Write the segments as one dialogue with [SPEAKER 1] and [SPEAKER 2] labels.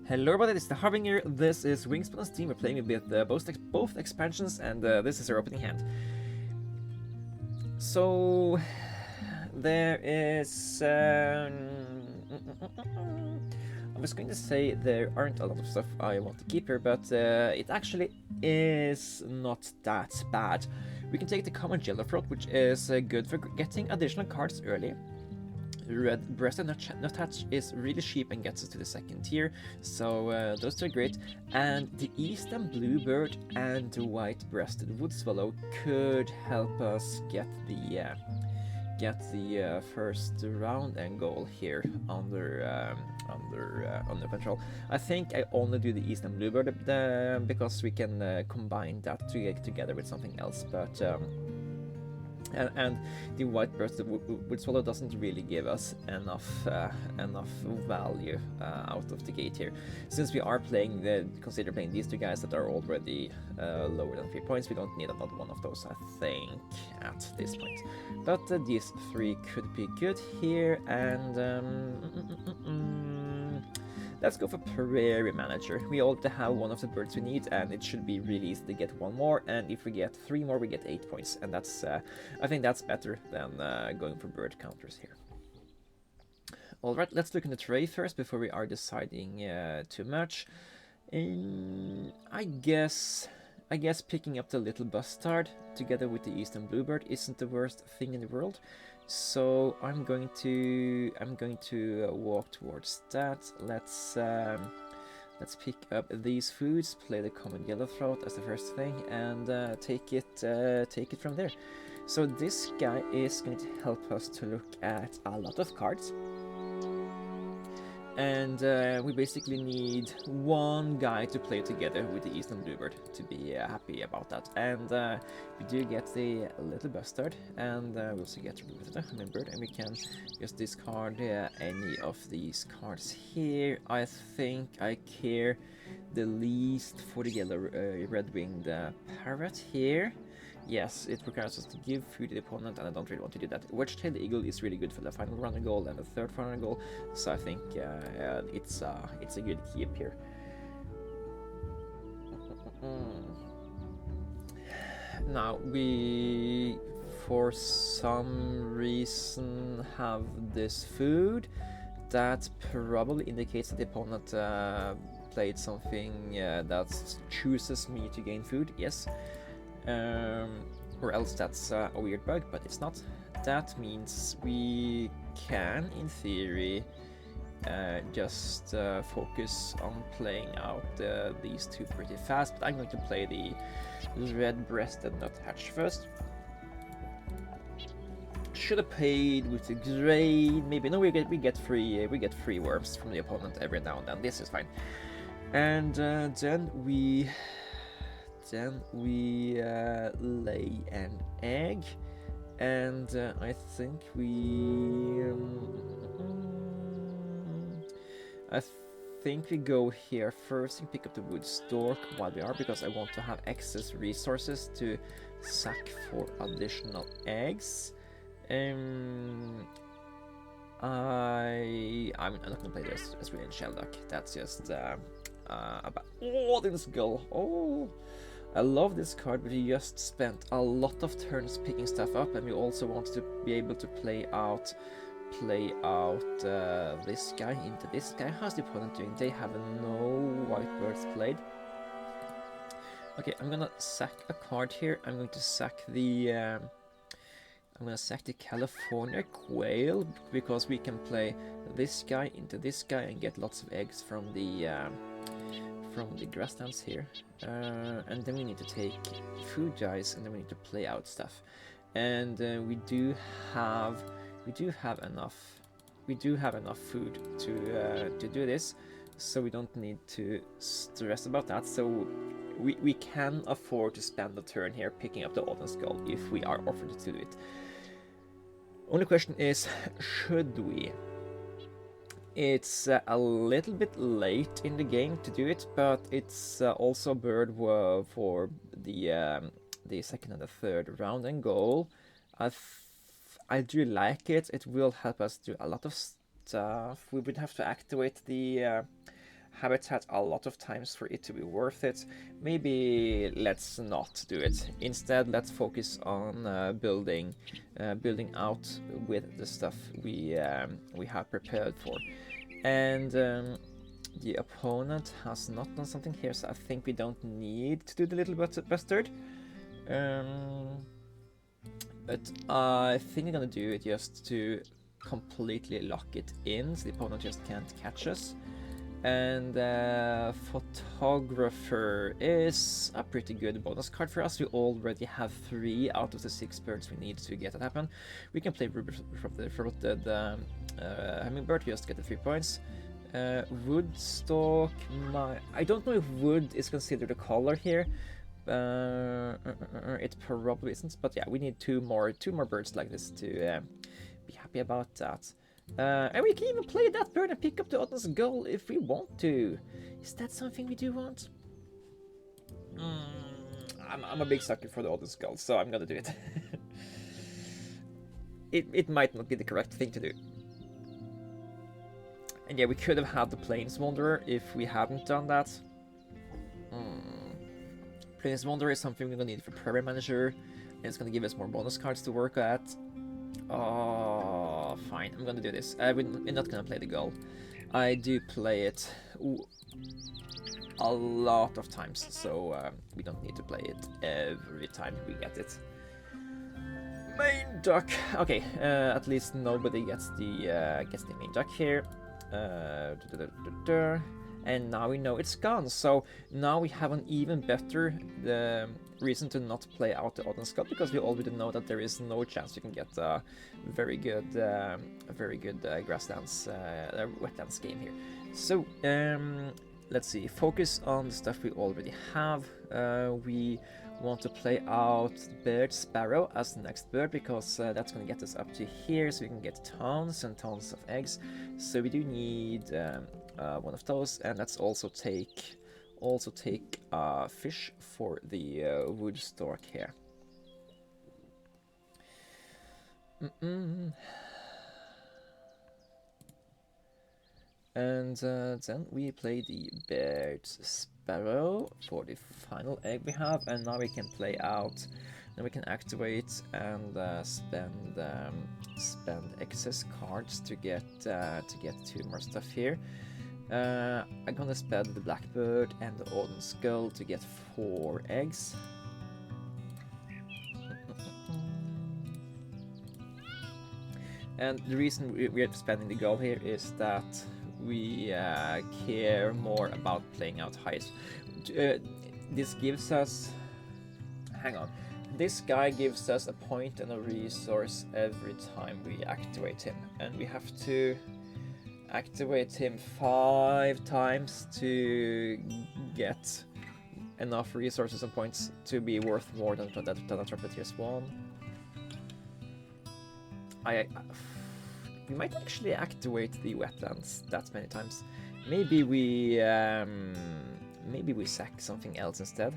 [SPEAKER 1] Hello everybody, this is the Harbinger. This is Wingspan's team. We're playing with both expansions, and this is our opening hand. So there is. I was going to say there aren't a lot of stuff I want to keep here, but it actually is not that bad. We can take the common jellyfrog, which is good for getting additional cards early. Red-breasted nuthatch is really cheap and gets us to the second tier, so those two are great. And the eastern bluebird and the white-breasted wood swallow could help us get the first round and goal here under control. I think I only do the eastern bluebird because we can combine that together with something else, but. And the white-breasted wood swallow doesn't really give us enough value out of the gate here. Since we are consider playing these two guys that are already lower than 3 points, we don't need another one of those, I think, at this point. But these three could be good here, and let's go for Prairie Manager. We already have one of the birds we need, and it should be really easy to get one more, and if we get 3 more, we get 8 points, and that's, I think that's better than going for bird counters here. Alright, let's look in the tray first before we are deciding too much. I guess picking up the little bustard together with the eastern bluebird isn't the worst thing in the world. So I'm going to walk towards that. Let's pick up these foods, play the common yellowthroat as the first thing, and take it from there. So this guy is going to help us to look at a lot of cards. And we basically need one guy to play together with the eastern bluebird to be happy about that. And we do get the little bustard, and we also get the hummingbird, and we can just discard any of these cards here. I think I care the least for the yellow red-winged parrot here. Yes, it requires us to give food to the opponent, and I don't really want to do that. Wedge-tailed eagle is really good for the final runner goal and the third runner goal, so I think it's a good keep here. Now we, for some reason, have this food that probably indicates that the opponent played something that chooses me to gain food. Yes. Or else that's a weird bug, but it's not. That means we can, in theory, just focus on playing out these two pretty fast, but I'm going to play the red-breasted nuthatch first. Should have played with the gray, maybe. No, we get free worms from the opponent every now and then. This is fine. And then we lay an egg, and I think we go here first and pick up the wood stork while we are, because I want to have excess resources to sack for additional eggs. I'm not gonna play this as really in Shelduck. That's just about this Gull. Oh, I love this card, but he just spent a lot of turns picking stuff up, and we also want to be able to play out this guy into this guy. How's the opponent doing? They have no white birds played. Okay, I'm gonna sack a card here. I'm going to sack the California quail, because we can play this guy into this guy and get lots of eggs from the grasslands here. And then we need to take food guys, and then we need to play out stuff. And we do have enough food to do this, so we don't need to stress about that. So we can afford to spend the turn here picking up the Auduin skull if we are offered to do it. Only question is, should we? It's a little bit late in the game to do it, but it's also a bird for the second and the third round and goal. I do like it. It will help us do a lot of stuff. We would have to activate the habitat a lot of times for it to be worth it. Maybe let's not do it. Instead, let's focus on building out with the stuff we have prepared for. And the opponent has not done something here, so I think we don't need to do the little bastard. But I think I'm gonna do it just to completely lock it in, so the opponent just can't catch us. And Photographer is a pretty good bonus card for us. We already have 3 out of the 6 birds we need to get that happen. We can play Ruby from the Hummingbird just to get the 3 points. Woodstock, I don't know if wood is considered a color here. It probably isn't, but yeah, we need two more birds like this to be happy about that. And we can even play that bird and pick up the Auduin's Gull if we want to. Is that something we do want? I'm a big sucker for the Auduin's Gull, so I'm gonna do it. It might not be the correct thing to do. And yeah, we could have had the Plains Wanderer if we hadn't done that. Plains Wanderer is something we're gonna need for Prairie Manager, and it's gonna give us more bonus cards to work at. Oh, fine, I'm gonna do this. We're not gonna play the Gull. I do play it a lot of times, so we don't need to play it every time we get it. Main duck. Okay, at least nobody gets the main duck here. And now we know it's gone, so now we have an even better reason to not play out the Auduin's Gull, because we already know that there is no chance we can get a very good grasslands, wetlands game here. So let's see, focus on the stuff we already have. We want to play out Bird Sparrow as the next bird, because that's going to get us up to here, so we can get tons and tons of eggs. So we do need one of those, and let's also take fish for the wood stork here. And then we play the Bird Sparrow for the final egg we have, and now we can play out. Then we can activate and spend excess cards to get 2 more stuff here. I'm gonna spend the Blackbird and the Auduin's Gull to get 4 eggs. And the reason we're spending the Gull here is that we care more about playing out highs. This gives us... Hang on. This guy gives us a point and a resource every time we activate him. And we have to activate him 5 times to get enough resources and points to be worth more than a Trumpeteer Swan. We might actually activate the wetlands that many times. Maybe we sack something else instead.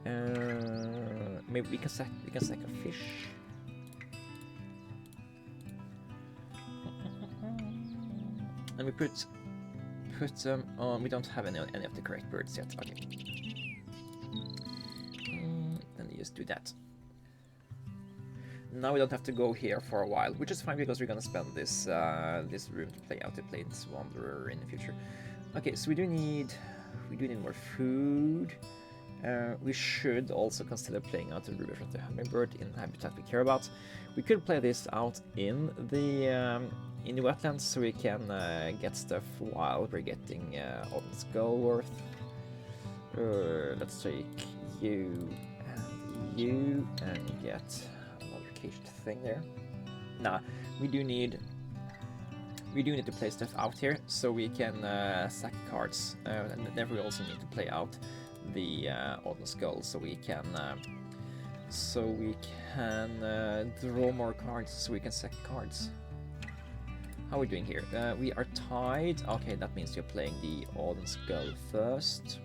[SPEAKER 1] Maybe we can sack a fish. And we put them on. We don't have any of the correct birds yet. Okay. Then just do that. Now we don't have to go here for a while, which is fine because we're gonna spend this this room to play out the Plains Wanderer in the future. Okay, so we do need more food. We should also consider playing out the Ruby from the Hummingbird in the habitat we care about. We could play this out in the wetlands, so we can get stuff while we're getting Auduin's Gull worth. Let's take you and get another caged thing there. Nah, we do need to play stuff out here, so we can sack cards, and then we also need to play out the Auduin's Gull, so we can draw more cards, so we can sack cards. How are we doing here? We are tied. Okay, that means you're playing the Auduin's Gull first.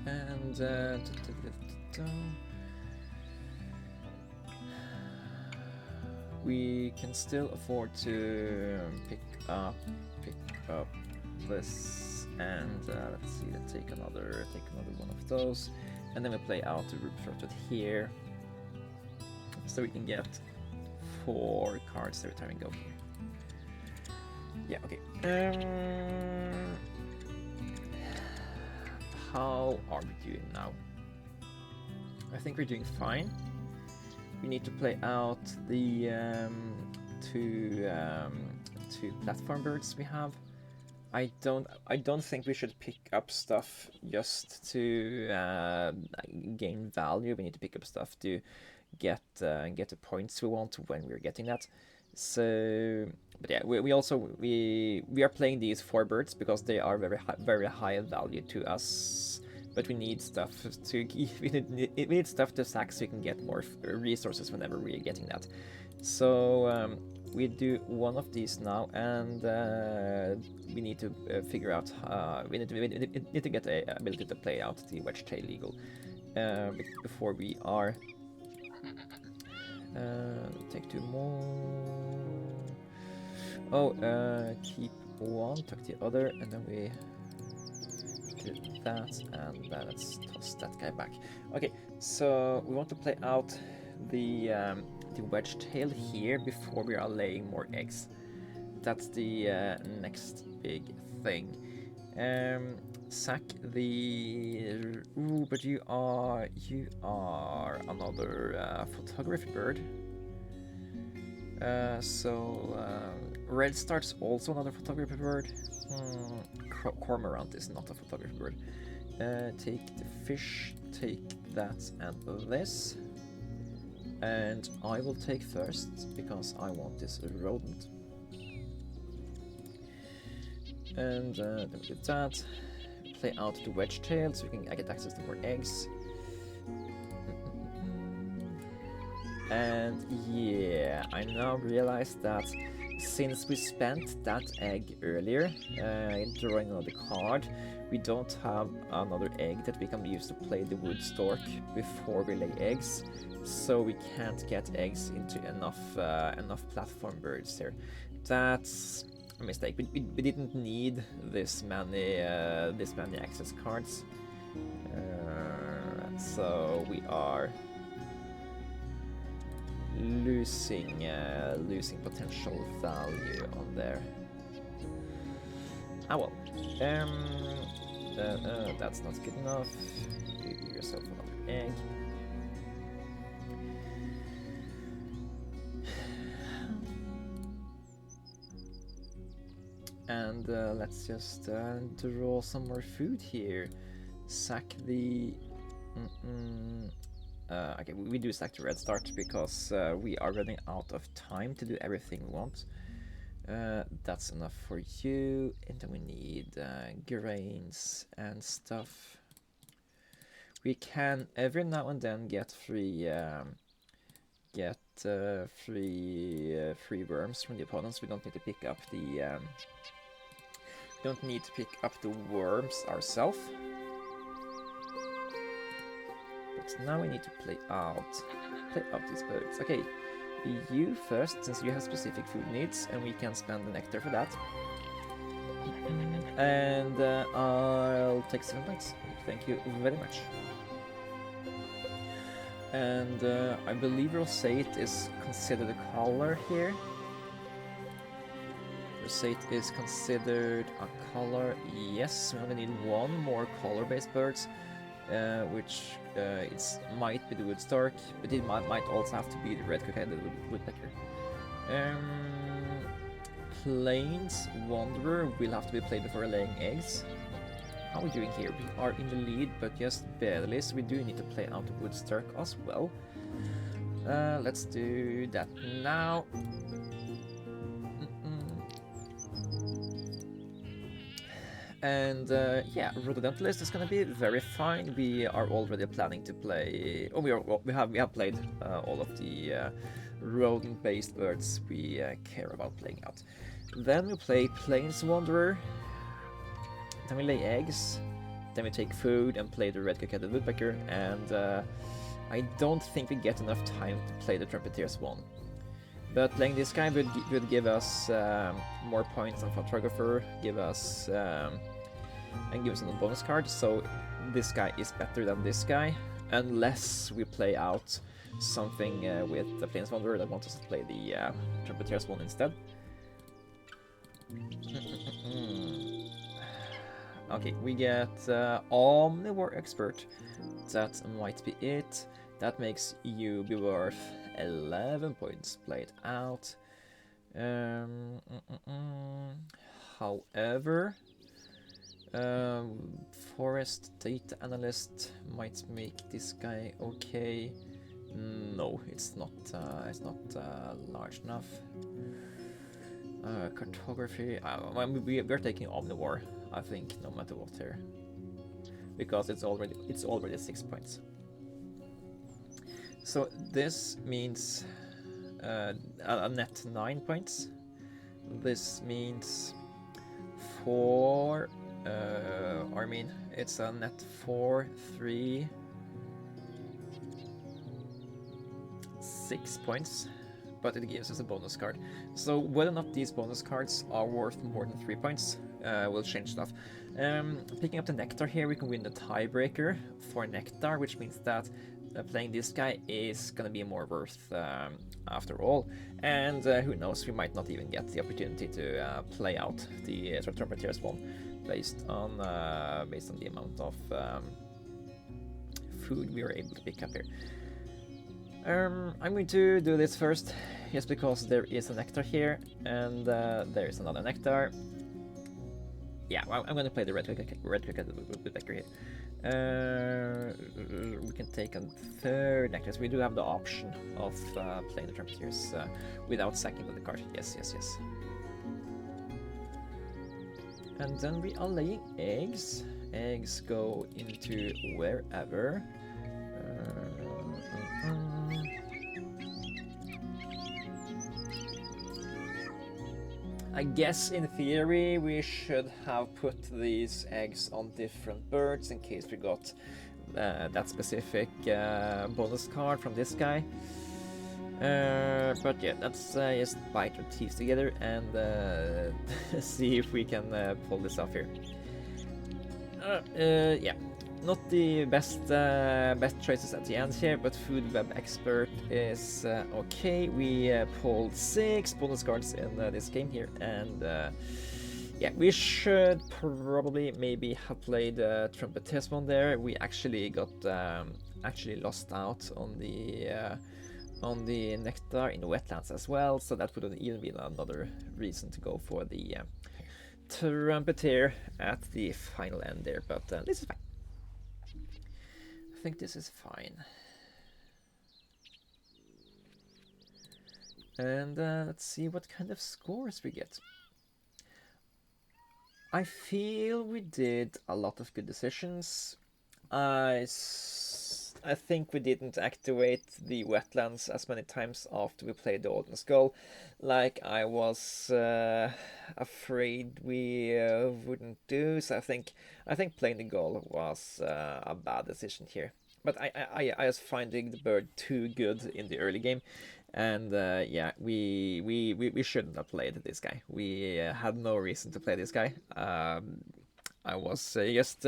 [SPEAKER 1] And We can still afford to pick up this, and let's see, let's take another one of those, and then we play out the root throated here, so we can get 4 cards every time we go here. Yeah, okay. How are we doing now? I think we're doing fine. We need to play out the two platform birds we have. I don't think we should pick up stuff just to gain value. We need to pick up stuff to get the points we want when we're getting that. So, but yeah, we are playing these 4 birds because they are very high value to us. But we need stuff to we need stuff to sack so we can get more resources whenever we're getting that. So we do one of these now, and we need to figure out we need to get the ability to play out the wedge-tail eagle before we are. Take 2 more. Oh, keep one, tuck the other, and then we do that, and then let's toss that guy back. Okay, so we want to play out the wedge tail here before we are laying more eggs. That's the next big thing. Sack the... Ooh, but you are another photography bird. So Redstart's also another photography bird. Cormorant is not a photography bird. Take the fish, take that and this. And I will take first because I want this rodent. And then we do that. Play out the wedge tail so we can get access to more eggs. And yeah, I now realize that since we spent that egg earlier drawing another card, we don't have another egg that we can use to play the wood stork before we lay eggs, so we can't get eggs into enough platform birds here. That's a mistake. We didn't need this many access cards, so we are losing potential value on there. Ah well, that's not good enough. You give yourself another egg. And let's just draw some more food here. Sack the... okay, we do sack the Redstart because we are running out of time to do everything we want. That's enough for you, and then we need grains and stuff. We can every now and then get free worms from the opponents. We don't need to pick up the worms ourselves. But now we need to play out these birds. Okay, you first, since you have specific food needs, and we can spend the nectar for that. And I'll take 7 points. Thank you very much. And I believe roseate is considered a color here. Roseate is considered a color. Yes, we only need 1 more color-based birds. Which might be the wood stork, but it might also have to be the red-cockaded woodpecker. Plains Wanderer will have to be played before laying eggs. How are we doing here? We are in the lead, but just barely, so we do need to play out the wood stork as well. Let's do that now. And yeah, Rhododendronist is going to be very fine. We are already planning to play. Oh, we have played all of the rodent-based birds we care about playing out. Then we play Plains Wanderer. Then we lay eggs. Then we take food and play the red-cockaded woodpecker. And I don't think we get enough time to play the Trumpeteer's one. But playing this guy would give us more points on photographer, give us and give us a bonus card. So this guy is better than this guy, unless we play out something with the Planeswalker that wants us to play the Trumpeter's one instead. Okay, we get Omnivore Expert. That might be it. That makes you be worth 11 points. Play it out. However, Forest Data Analyst might make this guy okay. No, it's not. It's not large enough. Cartography. We're taking Omnivore, I think, no matter what here, because it's already 6 points. So this means a net 9 points. This means 4. I mean, it's a net 4, 3, 6 points, but it gives us a bonus card. So whether or not these bonus cards are worth more than 3 points will change stuff. Picking up the Nectar here, we can win the tiebreaker for Nectar, which means that playing this guy is gonna be more worth after all. And who knows, we might not even get the opportunity to play out the Trumpeter's one based on the amount of food we were able to pick up here. I'm going to do this first, just because there is a Nectar here, and there is another Nectar. Yeah, well, I'm going to play the red Woodpecker here. We can take a third Nectar. So we do have the option of playing the Trumpeteers without sacking the card. Yes. And then we are laying eggs. Eggs go into wherever. I guess in theory we should have put these eggs on different birds in case we got that specific bonus card from this guy. But yeah, let's just bite our teeth together and see if we can pull this off here. Yeah, not the best choices at the end here, but Food Web Expert is okay. We pulled 6 bonus cards in this game here, and yeah, we should probably maybe have played Trumpeter's one there. We actually got lost out on the Nectar in the wetlands as well, so that would have even been another reason to go for the Trumpeter at the final end there. But this is fine. I think this is fine. And let's see what kind of scores we get. I feel we did a lot of good decisions. I think we didn't activate the wetlands as many times after we played the Auduin Gull, like I was afraid we wouldn't do. So I think playing the Gull was a bad decision here. But I was finding the bird too good in the early game, and yeah, we shouldn't have played this guy. We had no reason to play this guy. I was just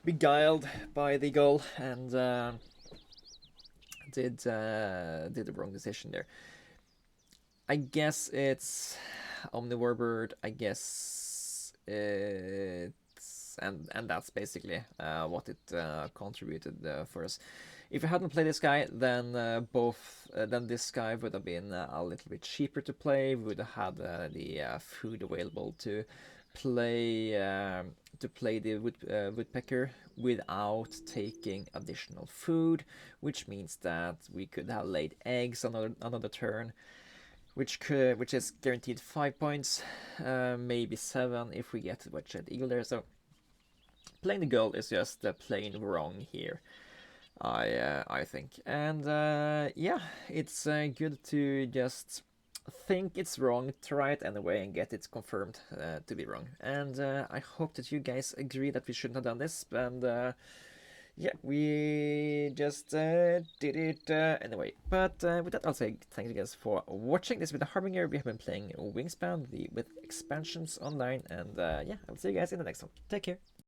[SPEAKER 1] beguiled by the Gull and did the wrong decision there. I guess it's Omnivore Bird. I guess it's and that's basically what it contributed for us. If we hadn't played this guy, then then this guy would have been a little bit cheaper to play. We would have had the food available to play the woodpecker without taking additional food, which means that we could have laid eggs another turn, which is guaranteed 5 points, maybe 7 if we get Wedge-Head Eagle there. So playing the Gull is just plain wrong here, I think. And yeah, it's good to just think it's wrong, try it anyway, and get it confirmed to be wrong. And I hope that you guys agree that we shouldn't have done this. And yeah, we just did it anyway. But with that, I'll say thank you guys for watching. This with the Harbinger. We have been playing Wingspan with expansions online, and yeah, I'll see you guys in the next one. Take care.